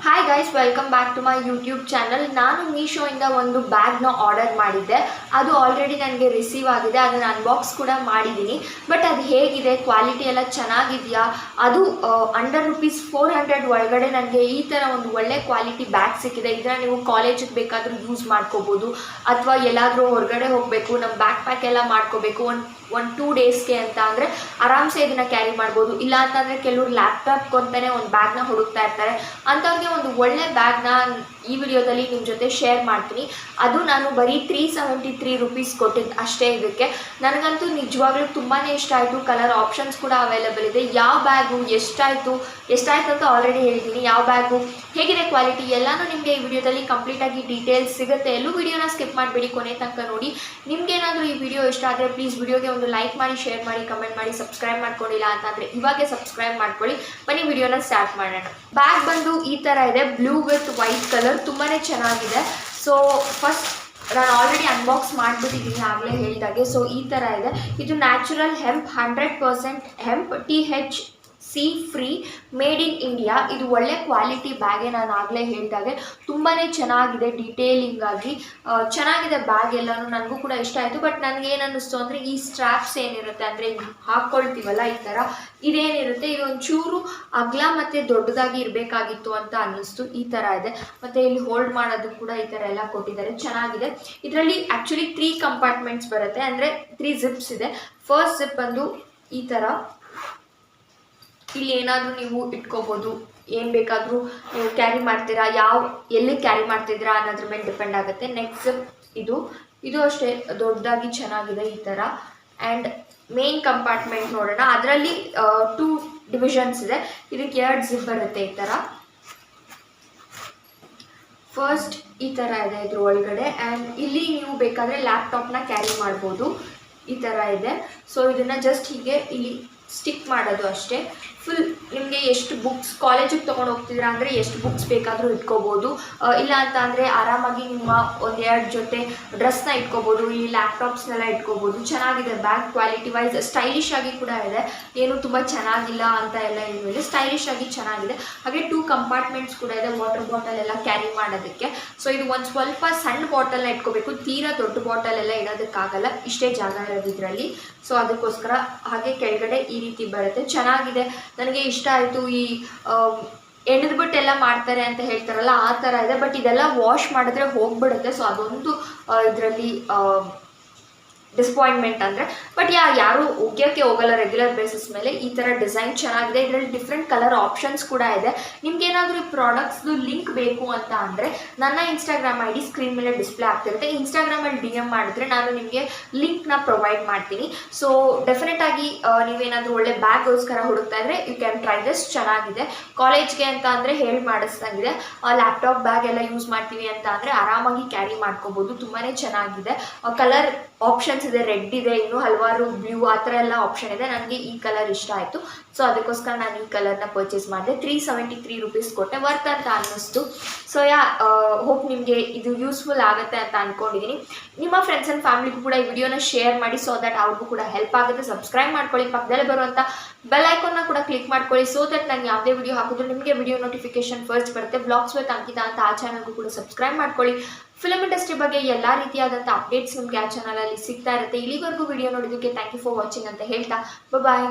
Hi guys, welcome back to my YouTube channel. ನಾನು ಮೀಶೋಯಿಂದ ಒಂದು ಬ್ಯಾಗ್ನ ಆರ್ಡರ್ ಮಾಡಿದ್ದೆ. ಅದು ಆಲ್ರೆಡಿ ನನಗೆ ರಿಸೀವ್ ಆಗಿದೆ. ಅದನ್ನು ಅನ್ಬಾಕ್ಸ್ ಕೂಡ ಮಾಡಿದ್ದೀನಿ. ಬಟ್ ಅದು ಹೇಗಿದೆ, ಕ್ವಾಲಿಟಿ ಎಲ್ಲ ಚೆನ್ನಾಗಿದೆಯಾ, ಅದು ಅಂಡರ್ ₹400 ಒಳಗಡೆ ನನಗೆ ಈ ಥರ ಒಂದು ಒಳ್ಳೆ ಕ್ವಾಲಿಟಿ ಬ್ಯಾಗ್ ಸಿಕ್ಕಿದೆ. ಇದನ್ನು ನೀವು ಕಾಲೇಜಿಗೆ ಬೇಕಾದರೂ ಯೂಸ್ ಮಾಡ್ಕೋಬೋದು, ಅಥವಾ ಎಲ್ಲಾದರೂ ಹೊರಗಡೆ ಹೋಗಬೇಕು, ನಮ್ಮ ಬ್ಯಾಕ್ ಪ್ಯಾಕ್ ಎಲ್ಲ ಮಾಡ್ಕೋಬೇಕು ಒಂದು 2 ಡೇಸ್ಗೆ ಅಂತ ಅಂದರೆ ಆರಾಮ್ಸೆ ಇದನ್ನು ಕ್ಯಾರಿ ಮಾಡ್ಬೋದು. ಇಲ್ಲ ಅಂತಂದರೆ ಕೆಲವರು ಲ್ಯಾಪ್ಟಾಪ್ಗೆ ಅಂತಲೇ ಒಂದು ಬ್ಯಾಗ್ನ ಹುಡುಕ್ತಾ ಇರ್ತಾರೆ. ಅಂಥವ್ರಿಗೆ ಒಂದು ಒಳ್ಳೆ ಬ್ಯಾಗ್ನ ಈ ವಿಡಿಯೋದಲ್ಲಿ ನಿಮ್ಮ ಜೊತೆ ಶೇರ್ ಮಾಡ್ತೀನಿ. ಅದು ನಾನು ಬರೀ ₹373 ಕೊಟ್ಟಿದ್ದು ಅಷ್ಟೇ. ಇದಕ್ಕೆ ನನಗಂತೂ ನಿಜವಾಗ್ಲೂ ತುಂಬಾ ಇಷ್ಟ ಆಯಿತು. ಕಲರ್ ಆಪ್ಷನ್ಸ್ ಕೂಡ ಅವೈಲೇಬಲ್ ಇದೆ. ಯಾವ ಬ್ಯಾಗು ಎಷ್ಟಾಯಿತು ಅಂತ ಆಲ್ರೆಡಿ ಹೇಳಿದ್ದೀನಿ. ಯಾವ ಬ್ಯಾಗು ಹೇಗಿದೆ ಕ್ವಾಲಿಟಿ ಎಲ್ಲನೂ ನಿಮಗೆ ಈ ವಿಡಿಯೋದಲ್ಲಿ ಕಂಪ್ಲೀಟಾಗಿ ಡೀಟೇಲ್ಸ್ ಸಿಗುತ್ತೆ. ಎಲ್ಲೂ ವಿಡಿಯೋನ ಸ್ಕಿಪ್ ಮಾಡಬೇಡಿ, ಕೊನೆ ತನಕ ನೋಡಿ. ನಿಮಗೇನಾದರೂ ಈ ವಿಡಿಯೋ ಇಷ್ಟ ಆದರೆ ಪ್ಲೀಸ್ ವಿಡಿಯೋಗೆ ಒಂದು ಲೈಕ್ ಮಾಡಿ, ಶೇರ್ ಮಾಡಿ, ಕಮೆಂಟ್ ಮಾಡಿ. ಸಬ್ಸ್ಕ್ರೈಬ್ ಮಾಡ್ಕೊಂಡಿಲ್ಲ ಅಂತಂದರೆ ಇವಾಗೆ ಸಬ್ಸ್ಕ್ರೈಬ್ ಮಾಡ್ಕೊಳ್ಳಿ. ಬನ್ನಿ ವಿಡಿಯೋನ ಸ್ಟಾರ್ಟ್ ಮಾಡೋಣ. ಬ್ಯಾಗ್ ಬಂದು ಈ ಥರ ಇದೆ, ಬ್ಲೂ ವಿತ್ ವೈಟ್ ಕಲರ್, ತುಂಬಾ ಚೆನ್ನಾಗಿದೆ. ಸೊ ಫಸ್ಟ್ ನಾನು ಆಲ್ರೆಡಿ ಅನ್ಬಾಕ್ಸ್ ಮಾಡಿಬಿಟ್ಟಿದ್ದೀನಿ ಆಗಲೇ ಹೇಳಿದಾಗೆ. ಸೊ ಈ ಥರ ಇದೆ. ಇದು natural hemp, 100% hemp, THC free, made in India. ಇದು ಒಳ್ಳೆ ಕ್ವಾಲಿಟಿ ಬ್ಯಾಗೆ. ನಾನು ಆಗಲೇ ಹೇಳಿದಾಗೆ ತುಂಬಾ ಚೆನ್ನಾಗಿದೆ, ಡೀಟೇಲಿಂಗ್ ಆಗಿ ಚೆನ್ನಾಗಿದೆ ಬ್ಯಾಗ್. ಎಲ್ಲನೂ ನನಗೂ ಕೂಡ ಇಷ್ಟ ಆಯಿತು. ಬಟ್ ನನಗೇನು ಅನ್ನಿಸ್ತು ಅಂದರೆ ಈ ಸ್ಟ್ರ್ಯಾಪ್ಸ್ ಏನಿರುತ್ತೆ, ಅಂದರೆ ಹಾಕ್ಕೊಳ್ತೀವಲ್ಲ ಈ ಥರ, ಇದೇನಿರುತ್ತೆ ಇದು ಒಂಚೂರು ಅಗಲ ಮತ್ತು ದೊಡ್ಡದಾಗಿ ಇರಬೇಕಾಗಿತ್ತು ಅಂತ ಅನ್ನಿಸ್ತು. ಈ ಥರ ಇದೆ. ಮತ್ತು ಇಲ್ಲಿ ಹೋಲ್ಡ್ ಮಾಡೋದು ಕೂಡ ಈ ಥರ ಎಲ್ಲ ಕೊಟ್ಟಿದ್ದಾರೆ, ಚೆನ್ನಾಗಿದೆ. ಇದರಲ್ಲಿ ಆ್ಯಕ್ಚುಲಿ 3 ಕಂಪಾರ್ಟ್ಮೆಂಟ್ಸ್ ಬರುತ್ತೆ, ಅಂದರೆ 3 ಜಿಪ್ಸ್ ಇದೆ. ಫಸ್ಟ್ ಜಿಪ್ ಬಂದು ಈ ಥರ, ಇಲ್ಲಿ ಏನಾದರೂ ನೀವು ಇಟ್ಕೋಬೋದು, ಏನು ಬೇಕಾದರೂ ನೀವು ಕ್ಯಾರಿ ಮಾಡ್ತೀರಾ, ಎಲ್ಲಿ ಕ್ಯಾರಿ ಮಾಡ್ತಿದ್ದೀರಾ ಅನ್ನೋದ್ರ ಮೇಲೆ ಡಿಪೆಂಡ್ ಆಗುತ್ತೆ. ನೆಕ್ಸ್ಟ್ ಇದು ಅಷ್ಟೇ ದೊಡ್ಡದಾಗಿ ಚೆನ್ನಾಗಿದೆ ಈ ಥರ. ಆ್ಯಂಡ್ ಮೇನ್ ಕಂಪಾರ್ಟ್ಮೆಂಟ್ ನೋಡೋಣ. ಅದರಲ್ಲಿ 2 ಡಿವಿಷನ್ಸ್ ಇದೆ. ಇದಕ್ಕೆ 2 ಜಿಪ್ ಬರುತ್ತೆ ಈ ಥರ. ಫಸ್ಟ್ ಈ ಥರ ಇದೆ ಇದ್ರ ಒಳಗಡೆ. ಆ್ಯಂಡ್ ಇಲ್ಲಿ ನೀವು ಬೇಕಾದರೆ ಲ್ಯಾಪ್ಟಾಪ್ನ ಕ್ಯಾರಿ ಮಾಡ್ಬೋದು, ಈ ಥರ ಇದೆ. ಸೊ ಇದನ್ನು ಜಸ್ಟ್ ಹೀಗೆ ಇಲ್ಲಿ ಸ್ಟಿಕ್ ಮಾಡೋದು ಅಷ್ಟೇ. ಫುಲ್ ನಿಮಗೆ ಎಷ್ಟು ಬುಕ್ಸ್ ಕಾಲೇಜಿಗೆ ತೊಗೊಂಡು ಹೋಗ್ತಿದ್ದೀರಾ ಅಂದರೆ ಎಷ್ಟು ಬುಕ್ಸ್ ಬೇಕಾದರೂ ಇಟ್ಕೋಬೋದು. ಇಲ್ಲ ಅಂತ ಅಂದರೆ ಆರಾಮಾಗಿ ನಿಮ್ಮ 1-2 ಜೊತೆ ಡ್ರೆಸ್ನ ಇಟ್ಕೋಬೋದು, ಇಲ್ಲಿ ಲ್ಯಾಪ್ಟಾಪ್ಸ್ನೆಲ್ಲ ಇಟ್ಕೋಬೋದು. ಚೆನ್ನಾಗಿದೆ ಬ್ಯಾಗ್, ಕ್ವಾಲಿಟಿ ವೈಸ್ ಸ್ಟೈಲಿಶ್ ಆಗಿ ಕೂಡ ಇದೆ. ಏನು ತುಂಬ ಚೆನ್ನಾಗಿಲ್ಲ ಅಂತ ಎಲ್ಲ ಏನಿದೆ, ಸ್ಟೈಲಿಶ್ ಆಗಿ ಚೆನ್ನಾಗಿದೆ. ಹಾಗೆ 2 ಕಂಪಾರ್ಟ್ಮೆಂಟ್ಸ್ ಕೂಡ ಇದೆ, ವಾಟರ್ ಬಾಟಲ್ ಎಲ್ಲ ಕ್ಯಾರಿ ಮಾಡೋದಕ್ಕೆ. ಸೊ ಇದು ಒಂದು ಸ್ವಲ್ಪ ಸಣ್ಣ ಬಾಟಲ್ನ ಇಟ್ಕೋಬೇಕು, ತೀರಾ ದೊಡ್ಡ ಬಾಟಲ್ ಎಲ್ಲ ಇಡೋದಕ್ಕಾಗಲ್ಲ, ಇಷ್ಟೇ ಜಾಗ ಇರೋದು ಇದರಲ್ಲಿ. ಸೊ ಅದಕ್ಕೋಸ್ಕರ ಹಾಗೆ ಕೆಳಗಡೆ ಈ ರೀತಿ ಬರುತ್ತೆ, ಚೆನ್ನಾಗಿದೆ. ನನಗೆ ಇಷ್ಟ ಆಯಿತು. ಈ ಎಣೆದ್ಬಿಟ್ಟೆಲ್ಲ ಮಾಡ್ತಾರೆ ಅಂತ ಹೇಳ್ತಾರಲ್ಲ, ಆ ಥರ ಇದೆ. ಬಟ್ ಇದೆಲ್ಲ ವಾಶ್ ಮಾಡಿದ್ರೆ ಹೋಗ್ಬಿಡುತ್ತೆ. ಸೊ ಅದೊಂದು ಇದರಲ್ಲಿ ಡಿಸಪಾಯಿಂಟ್ಮೆಂಟ್ ಅಂದರೆ. ಬಟ್ ಯಾರೂ ಒಗ್ಯೋಕ್ಕೆ ಹೋಗಲ್ಲ ರೆಗ್ಯುಲರ್ ಬೇಸಿಸ್ ಮೇಲೆ. ಈ ಥರ ಡಿಸೈನ್ ಚೆನ್ನಾಗಿದೆ. ಇದರಲ್ಲಿ ಡಿಫ್ರೆಂಟ್ ಕಲರ್ ಆಪ್ಷನ್ಸ್ ಕೂಡ ಇದೆ. ನಿಮ್ಗೇನಾದರೂ ಈ ಪ್ರಾಡಕ್ಟ್ಸ್ದು ಲಿಂಕ್ ಬೇಕು ಅಂತ ಅಂದರೆ ನನ್ನ ಇನ್ಸ್ಟಾಗ್ರಾಮ್ ID ಸ್ಕ್ರೀನ್ ಮೇಲೆ ಡಿಸ್ಪ್ಲೇ ಆಗ್ತಿರುತ್ತೆ. ಇನ್ಸ್ಟಾಗ್ರಾಮಲ್ಲಿ DM ಮಾಡಿದ್ರೆ ನಾನು ನಿಮಗೆ ಲಿಂಕ್ನ ಪ್ರೊವೈಡ್ ಮಾಡ್ತೀನಿ. ಸೊ ಡೆಫಿನೆಟಾಗಿ ನೀವೇನಾದರೂ ಒಳ್ಳೆ ಬ್ಯಾಗ್ಗೋಸ್ಕರ ಹುಡುಕ್ತಾ ಇದ್ದರೆ ಯು ಕ್ಯಾನ್ ಟ್ರೈ ದಿಸ್. ಚೆನ್ನಾಗಿದೆ. ಕಾಲೇಜ್ಗೆ ಅಂತ ಅಂದರೆ ಹೇಳಿ ಮಾಡಿಸ್ದಂಗಿದೆ. ಲ್ಯಾಪ್ಟಾಪ್ ಬ್ಯಾಗ್ ಎಲ್ಲ ಯೂಸ್ ಮಾಡ್ತೀವಿ ಅಂತ ಅಂದರೆ ಆರಾಮಾಗಿ ಕ್ಯಾರಿ ಮಾಡ್ಕೋಬೋದು. ತುಂಬಾ ಚೆನ್ನಾಗಿದೆ. ಕಲರ್ ಆಪ್ಷನ್ಸ್ ಇದೆ, ರೆಡ್ ಇದೆ, ಇನ್ನೂ ಹಲವಾರು ಬ್ಲೂ, ಆ ಥರ ಎಲ್ಲ ಆಪ್ಷನ್ ಇದೆ. ನನಗೆ ಈ ಕಲರ್ ಇಷ್ಟ ಆಯಿತು. ಸೊ ಅದಕ್ಕೋಸ್ಕರ ನಾನು ಈ ಕಲರ್ನ ಪರ್ಚೇಸ್ ಮಾಡಿದೆ. ₹373 ಕೊಟ್ಟೆ, ವರ್ತ್ ಅಂತ ಅನ್ನಿಸ್ತು. ಸೊ ಹೋಪ್ ನಿಮಗೆ ಇದು ಯೂಸ್ಫುಲ್ ಆಗುತ್ತೆ ಅಂತ ಅಂದ್ಕೊಂಡಿದ್ದೀನಿ. ನಿಮ್ಮ ಫ್ರೆಂಡ್ಸ್ ಆ್ಯಂಡ್ ಫ್ಯಾಮಿಲಿಗೂ ಕೂಡ ಈ ವಿಡಿಯೋನ ಶೇರ್ ಮಾಡಿ, ಸೊ ದಟ್ ಅವ್ರಿಗೂ ಕೂಡ ಹೆಲ್ಪ್ ಆಗುತ್ತೆ. ಸಬ್ಸ್ಕ್ರೈಬ್ ಮಾಡ್ಕೊಳ್ಳಿ, ಪಕ್ಕದಲ್ಲೇ ಬರುವಂಥ ಬೆಲ್ ಐಕಾನ್ನ ಕೂಡ ಕ್ಲಿಕ್ ಮಾಡ್ಕೊಳ್ಳಿ, ಸೊ ದಟ್ ನಾನು ಯಾವುದೇ ವಿಡಿಯೋ ಹಾಕಿದ್ರು ನಿಮಗೆ ವಿಡಿಯೋ ನೋಟಿಫಿಕೇಶನ್ ಫಸ್ಟ್ ಬರುತ್ತೆ. ಬ್ಲಾಗ್ಸ್ ವಿತ್ ಅಂಕಿತಾ ಅಂತ ಆ ಚಾನಲ್ಗೂ ಕೂಡ ಸಬ್ಸ್ಕ್ರೈಬ್ ಮಾಡ್ಕೊಳ್ಳಿ. ಫಿಲ್ಮ್ ಇಂಡಸ್ಟ್ರಿ ಬಗ್ಗೆ ಎಲ್ಲ ರೀತಿಯಾದಂಥ ಅಪ್ಡೇಟ್ಸ್ ನಿಮಗೆ ಆ ಚಾನಲಲ್ಲಿ ಸಿಗ್ತಾ ಇರುತ್ತೆ. ಇಲ್ಲಿವರೆಗೂ ವಿಡಿಯೋ ನೋಡೋದಕ್ಕೆ ಥ್ಯಾಂಕ್ ಯು ಫಾರ್ ವಾಚಿಂಗ್ ಅಂತ ಹೇಳ್ತಾ ಬಾಯ್.